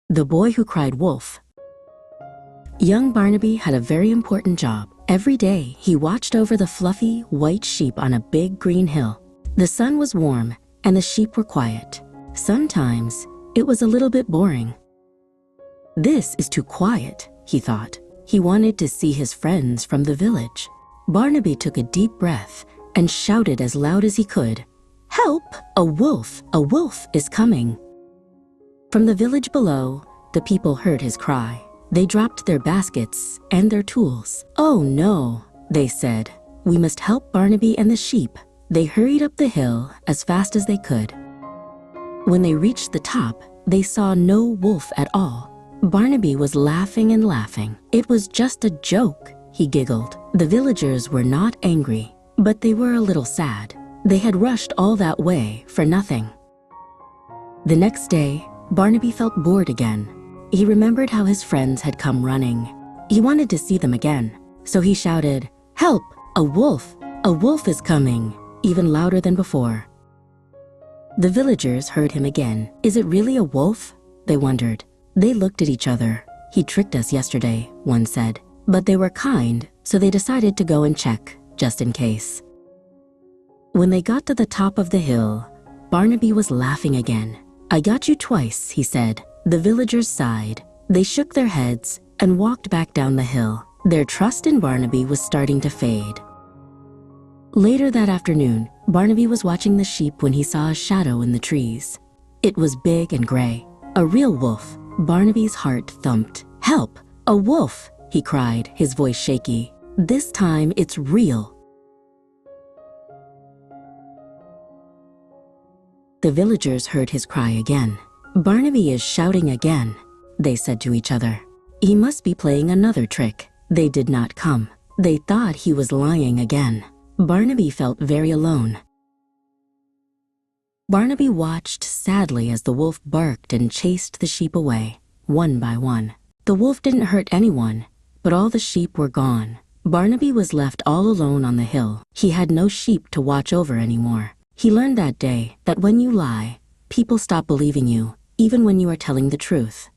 The Boy Who Cried Wolf. Young Barnaby had a very important job. Every day, he watched over the fluffy, white sheep on a big green hill. The sun was warm, and the sheep were quiet. Sometimes, it was a little bit boring. This is too quiet, he thought. He wanted to see his friends from the village. Barnaby took a deep breath and shouted as loud as he could, "Help! A wolf is coming!" From the village below, the people heard his cry. They dropped their baskets and their tools. "Oh no," they said. "We must help Barnaby and the sheep." They hurried up the hill as fast as they could. When they reached the top, they saw no wolf at all. Barnaby was laughing and laughing. "It was just a joke," he giggled. The villagers were not angry, but they were a little sad. They had rushed all that way for nothing. The next day, Barnaby felt bored again. He remembered how his friends had come running. He wanted to see them again, so he shouted, "Help! A wolf is coming!" even louder than before. The villagers heard him again. "Is it really a wolf?" they wondered. They looked at each other. "He tricked us yesterday," one said. But they were kind, so they decided to go and check, just in case. When they got to the top of the hill, Barnaby was laughing again. "I got you twice," he said. The villagers sighed. They shook their heads and walked back down the hill. Their trust in Barnaby was starting to fade. Later that afternoon, Barnaby was watching the sheep when he saw a shadow in the trees. It was big and gray. A real wolf. Barnaby's heart thumped. "Help! A wolf!" he cried, his voice shaky. "This time it's real." The villagers heard his cry again. "Barnaby is shouting again," they said to each other. "He must be playing another trick." They did not come. They thought he was lying again. Barnaby felt very alone. Barnaby watched sadly as the wolf barked and chased the sheep away, one by one. The wolf didn't hurt anyone, but all the sheep were gone. Barnaby was left all alone on the hill. He had no sheep to watch over anymore. He learned that day that when you lie, people stop believing you, even when you are telling the truth.